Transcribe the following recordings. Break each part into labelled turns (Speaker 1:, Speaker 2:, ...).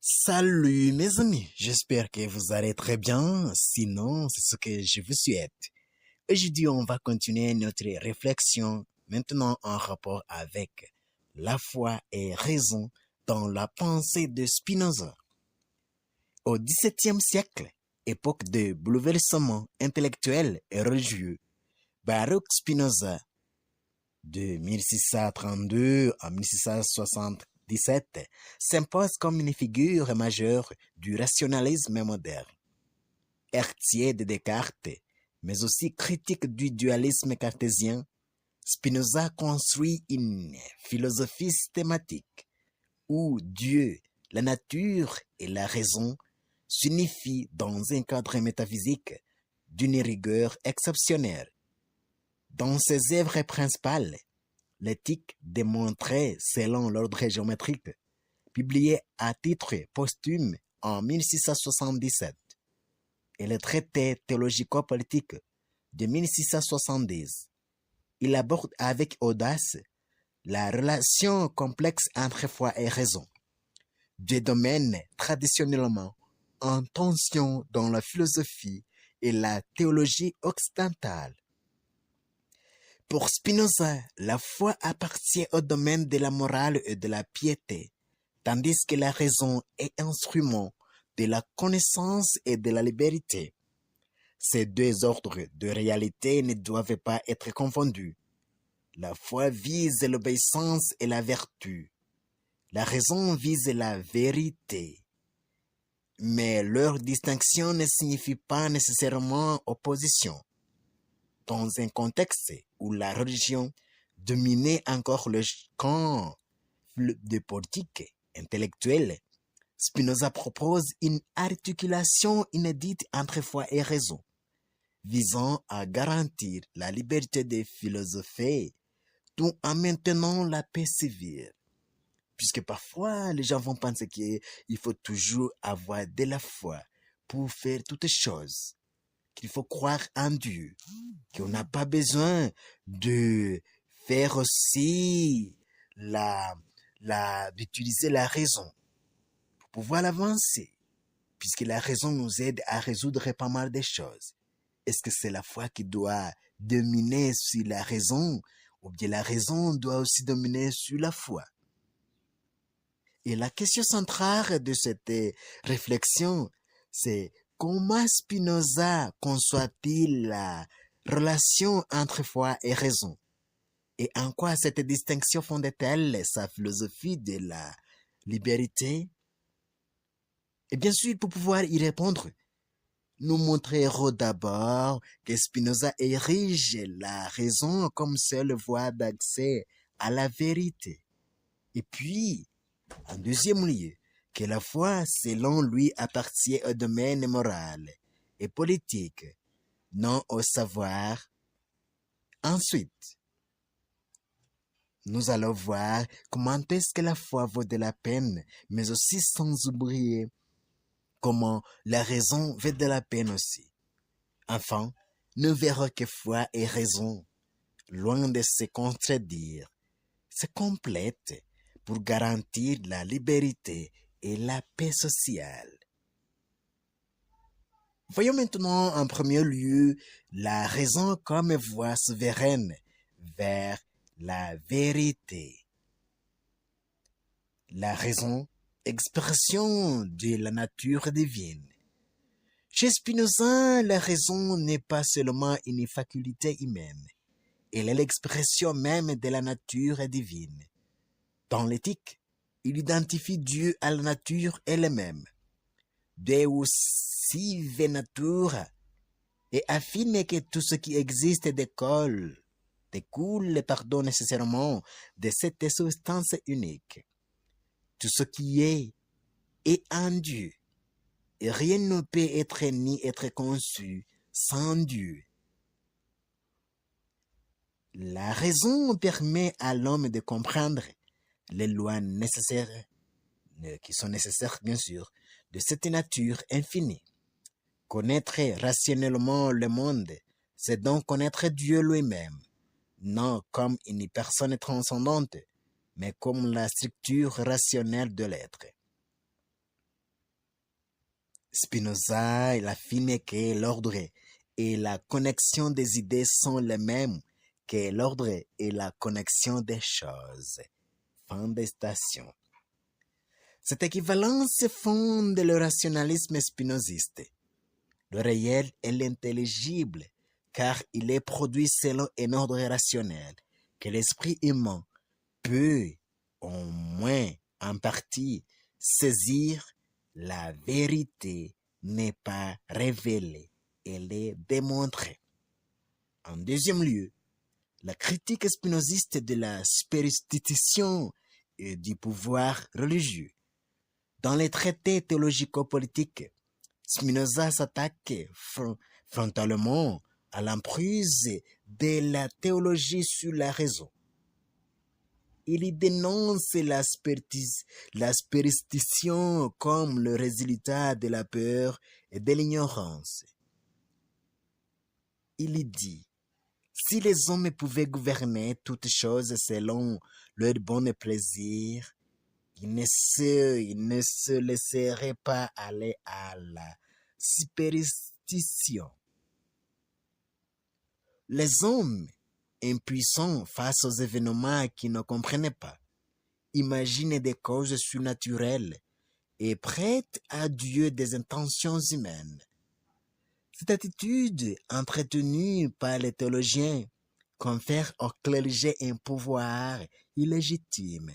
Speaker 1: Salut mes amis, j'espère que vous allez très bien, sinon c'est ce que je vous souhaite. Aujourd'hui, on va continuer notre réflexion maintenant en rapport avec la foi et raison dans la pensée de Spinoza. Au XVIIe siècle, époque de bouleversement intellectuel et religieux, Baruch Spinoza, de 1632 à 1677, s'impose comme une figure majeure du rationalisme moderne. Héritier de Descartes, mais aussi critique du dualisme cartésien, Spinoza construit une philosophie systématique où Dieu, la nature et la raison s'unifient dans un cadre métaphysique d'une rigueur exceptionnelle. Dans ses œuvres principales, l'éthique démontrée selon l'ordre géométrique, publié à titre posthume en 1677, et le traité théologico-politique de 1670. Il aborde avec audace la relation complexe entre foi et raison, deux domaines traditionnellement en tension dans la philosophie et la théologie occidentale. Pour Spinoza, la foi appartient au domaine de la morale et de la piété, tandis que la raison est instrument de la connaissance et de la liberté. Ces deux ordres de réalité ne doivent pas être confondus. La foi vise l'obéissance et la vertu. La raison vise la vérité. Mais leur distinction ne signifie pas nécessairement opposition. Dans un contexte où la religion dominait encore le camp de politique intellectuelle, Spinoza propose une articulation inédite entre foi et raison, visant à garantir la liberté des philosophes tout en maintenant la paix civile. Puisque parfois, les gens vont penser qu'il faut toujours avoir de la foi pour faire toutes choses, qu'il faut croire en Dieu, qu'on n'a pas besoin de faire aussi d'utiliser la raison pour pouvoir avancer, puisque la raison nous aide à résoudre pas mal de choses. Est-ce que c'est la foi qui doit dominer sur la raison, ou bien la raison doit aussi dominer sur la foi? Et la question centrale de cette réflexion, c'est comment Spinoza conçoit-il la relation entre foi et raison? Et en quoi cette distinction fonde-t-elle sa philosophie de la liberté? Et bien sûr, pour pouvoir y répondre, nous montrerons d'abord que Spinoza érige la raison comme seule voie d'accès à la vérité. Et puis, en deuxième lieu, que la foi, selon lui, appartient au domaine moral et politique, non au savoir. Ensuite, nous allons voir comment est-ce que la foi vaut de la peine, mais aussi sans oublier comment la raison vaut de la peine aussi. Enfin, nous verrons que foi et raison, loin de se contredire, se complètent pour garantir la liberté et la paix sociale. Voyons maintenant en premier lieu la raison comme voie souveraine vers la vérité. La raison, expression de la nature divine. Chez Spinoza, la raison n'est pas seulement une faculté humaine, elle est l'expression même de la nature divine. Dans l'éthique, il identifie Dieu à la nature elle-même, Deus sive natura, et affirme que tout ce qui existe découle nécessairement de cette substance unique. Tout ce qui est en Dieu, et rien ne peut être ni être conçu sans Dieu. La raison permet à l'homme de comprendre les lois nécessaires, qui sont nécessaires bien sûr, de cette nature infinie. Connaître rationnellement le monde, c'est donc connaître Dieu lui-même, non comme une personne transcendante, mais comme la structure rationnelle de l'être. Spinoza il affirme que l'ordre et la connexion des idées sont les mêmes que l'ordre et la connexion des choses. Fin de citation. Cette équivalence fonde le rationalisme spinoziste. Le réel est l'intelligible, car il est produit selon un ordre rationnel que l'esprit humain peut, au moins en partie, saisir. La vérité n'est pas révélée, elle est démontrée. En deuxième lieu, la critique spinoziste de la superstition et du pouvoir religieux. Dans les traités théologico-politiques, Spinoza s'attaque frontalement à l'emprise de la théologie sur la raison. Il y dénonce la superstition comme le résultat de la peur et de l'ignorance. Il y dit, si les hommes pouvaient gouverner toutes choses selon leur bon plaisir, ils ne se laisseraient pas aller à la superstition. Les hommes, impuissants face aux événements qu'ils ne comprenaient pas, imaginent des causes surnaturelles et prêtent à Dieu des intentions humaines. Cette attitude, entretenue par les théologiens, confère au clergé un pouvoir illégitime,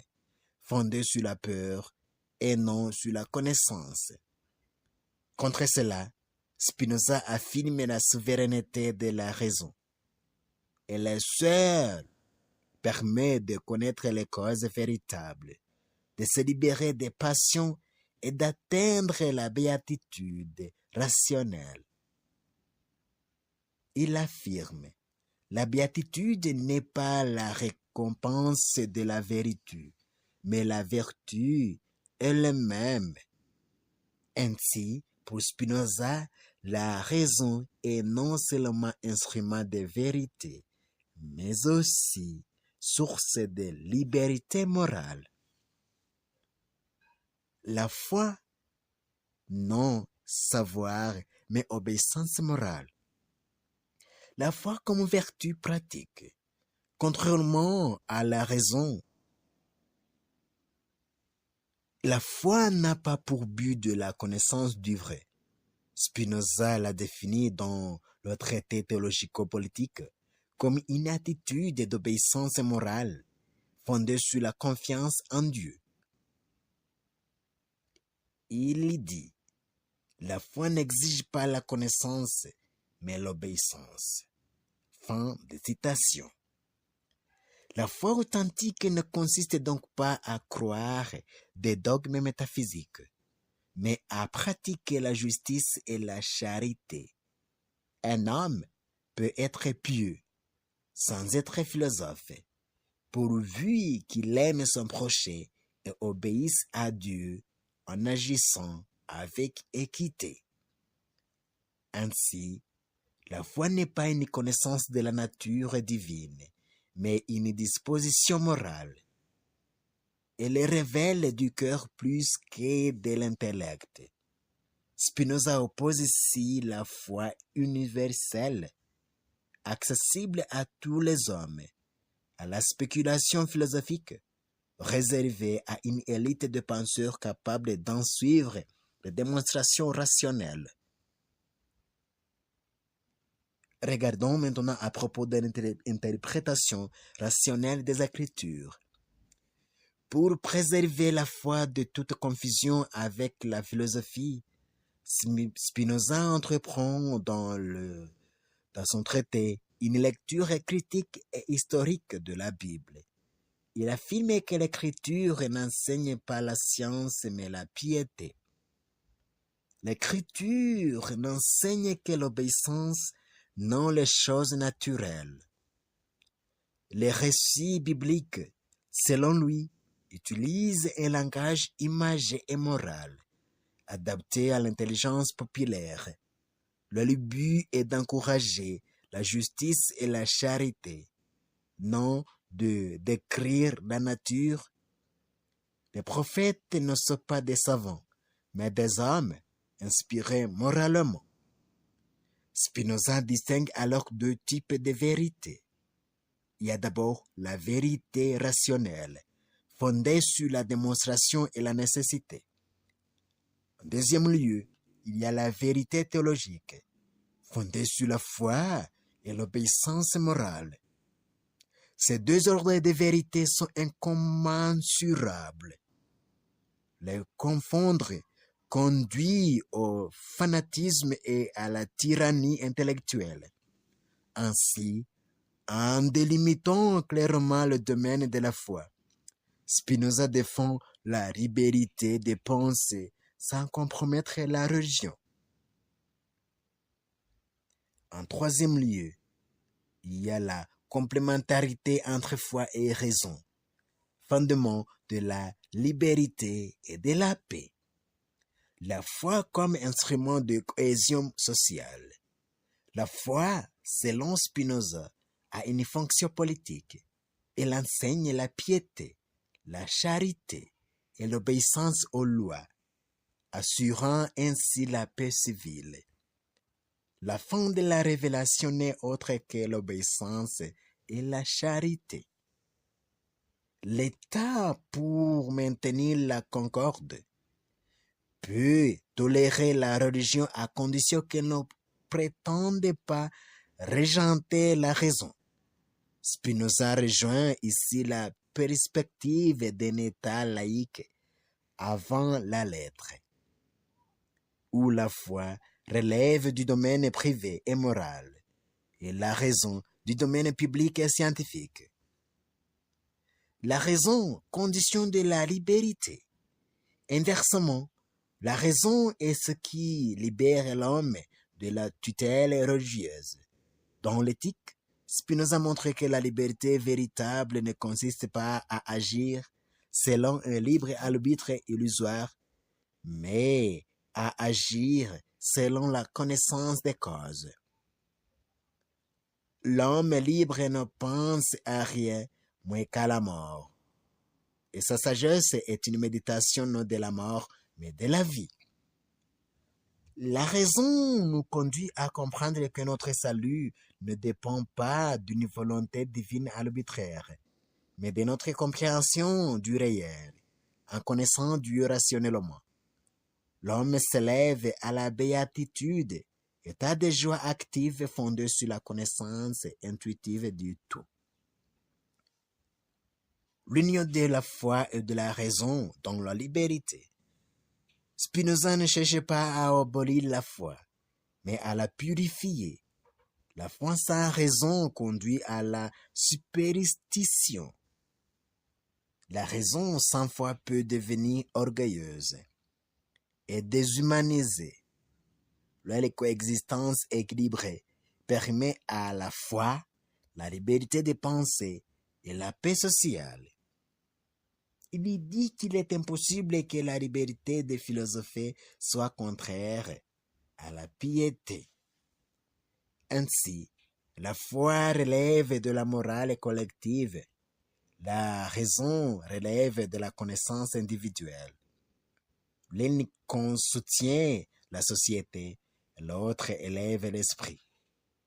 Speaker 1: fondé sur la peur et non sur la connaissance. Contre cela, Spinoza affirme la souveraineté de la raison. Elle seule permet de connaître les causes véritables, de se libérer des passions et d'atteindre la béatitude rationnelle. Il affirme, la béatitude n'est pas la récompense de la vertu, mais la vertu elle-même. Ainsi, pour Spinoza, la raison est non seulement instrument de vérité, mais aussi source de liberté morale. La foi, non savoir, mais obéissance morale. La foi comme vertu pratique, contrairement à la raison. La foi n'a pas pour but de la connaissance du vrai. Spinoza l'a défini dans le traité théologico-politique comme une attitude d'obéissance morale fondée sur la confiance en Dieu. Il dit, la foi n'exige pas la connaissance, mais l'obéissance. Fin de citation. La foi authentique ne consiste donc pas à croire des dogmes métaphysiques, mais à pratiquer la justice et la charité. Un homme peut être pieux sans être philosophe, pourvu qu'il aime son prochain et obéisse à Dieu en agissant avec équité. Ainsi, la foi n'est pas une connaissance de la nature divine, mais une disposition morale. Elle révèle du cœur plus que de l'intellect. Spinoza oppose ici la foi universelle, accessible à tous les hommes, à la spéculation philosophique, réservée à une élite de penseurs capables d'en suivre les démonstrations rationnelles. Regardons maintenant à propos de l'interprétation rationnelle des Écritures. Pour préserver la foi de toute confusion avec la philosophie, Spinoza entreprend dans son traité une lecture critique et historique de la Bible. Il affirme que l'Écriture n'enseigne pas la science mais la piété. L'Écriture n'enseigne que l'obéissance, non les choses naturelles. Les récits bibliques, selon lui, utilisent un langage imagé et moral, adapté à l'intelligence populaire. Le but est d'encourager la justice et la charité, non de décrire la nature. Les prophètes ne sont pas des savants, mais des hommes inspiré moralement. Spinoza distingue alors deux types de vérités. Il y a d'abord la vérité rationnelle, fondée sur la démonstration et la nécessité. En deuxième lieu, il y a la vérité théologique, fondée sur la foi et l'obéissance morale. Ces deux ordres de vérité sont incommensurables. Les confondre conduit au fanatisme et à la tyrannie intellectuelle. Ainsi, en délimitant clairement le domaine de la foi, Spinoza défend la liberté des pensées sans compromettre la religion. En troisième lieu, il y a la complémentarité entre foi et raison, fondement de la liberté et de la paix. La foi comme instrument de cohésion sociale. La foi, selon Spinoza, a une fonction politique. Elle enseigne la piété, la charité et l'obéissance aux lois, assurant ainsi la paix civile. La fin de la révélation n'est autre que l'obéissance et la charité. L'État, pour maintenir la concorde, peut tolérer la religion à condition qu'elle ne prétende pas régenter la raison. Spinoza rejoint ici la perspective d'un État laïque avant la lettre, où la foi relève du domaine privé et moral et la raison du domaine public et scientifique. La raison, condition de la liberté. Inversement, la raison est ce qui libère l'homme de la tutelle religieuse. Dans l'éthique, Spinoza montre que la liberté véritable ne consiste pas à agir selon un libre arbitre illusoire, mais à agir selon la connaissance des causes. L'homme libre ne pense à rien moins qu'à la mort. Et sa sagesse est une méditation non de la mort, mais de la vie. La raison nous conduit à comprendre que notre salut ne dépend pas d'une volonté divine arbitraire, mais de notre compréhension du réel, en connaissant Dieu rationnellement. L'homme s'élève à la béatitude, état de joie active fondé sur la connaissance intuitive du tout. L'union de la foi et de la raison dans la liberté. Spinoza ne cherche pas à abolir la foi, mais à la purifier. La foi sans raison conduit à la superstition. La raison sans foi peut devenir orgueilleuse et déshumanisée. La coexistence équilibrée permet à la foi la liberté de penser et la paix sociale. Il dit qu'il est impossible que la liberté de philosopher soit contraire à la piété. Ainsi, la foi relève de la morale collective, la raison relève de la connaissance individuelle. L'une soutient la société, l'autre élève l'esprit.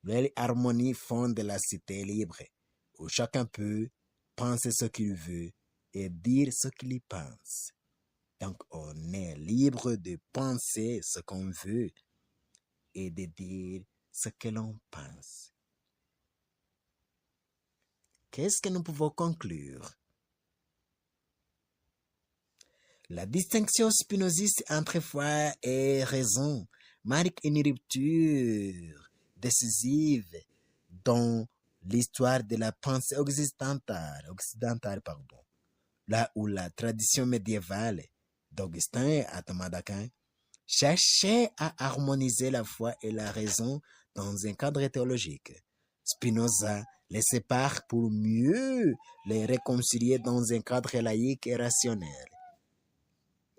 Speaker 1: L'harmonie fonde la cité libre, où chacun peut penser ce qu'il veut et dire ce qu'il y pense. Donc, on est libre de penser ce qu'on veut et de dire ce que l'on pense. Qu'est-ce que nous pouvons conclure? La distinction spinoziste entre foi et raison marque une rupture décisive dans l'histoire de la pensée occidentale, là où la tradition médiévale d'Augustin à Thomas d'Aquin cherchait à harmoniser la foi et la raison dans un cadre théologique. Spinoza les sépare pour mieux les réconcilier dans un cadre laïque et rationnel.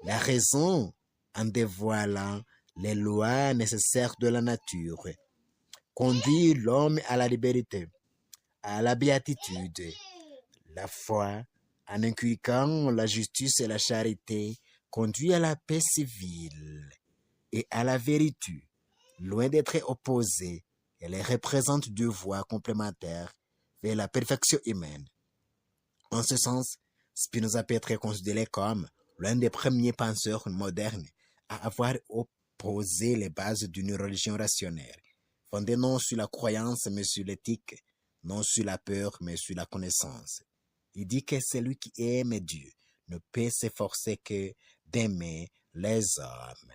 Speaker 1: La raison, en dévoilant les lois nécessaires de la nature, conduit l'homme à la liberté, à la béatitude. La foi, en inculquant la justice et la charité, conduit à la paix civile. et à la vérité. Loin d'être opposées, elles représentent deux voies complémentaires vers la perfection humaine. En ce sens, Spinoza peut être considéré comme l'un des premiers penseurs modernes à avoir opposé les bases d'une religion rationnelle, fondée non sur la croyance mais sur l'éthique, non sur la peur mais sur la connaissance. Il dit que celui qui aime Dieu ne peut s'efforcer que d'aimer les hommes.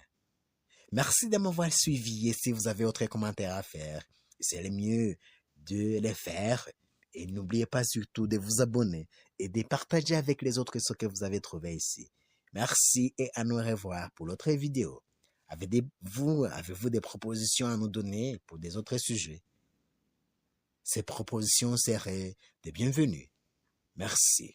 Speaker 1: Merci de m'avoir suivi et si vous avez autre commentaire à faire, c'est le mieux de les faire. Et n'oubliez pas surtout de vous abonner et de partager avec les autres ce que vous avez trouvé ici. Merci et à nous revoir pour l'autre vidéo. Avez-vous des propositions à nous donner pour des autres sujets? Ces propositions seraient des bienvenues. Merci.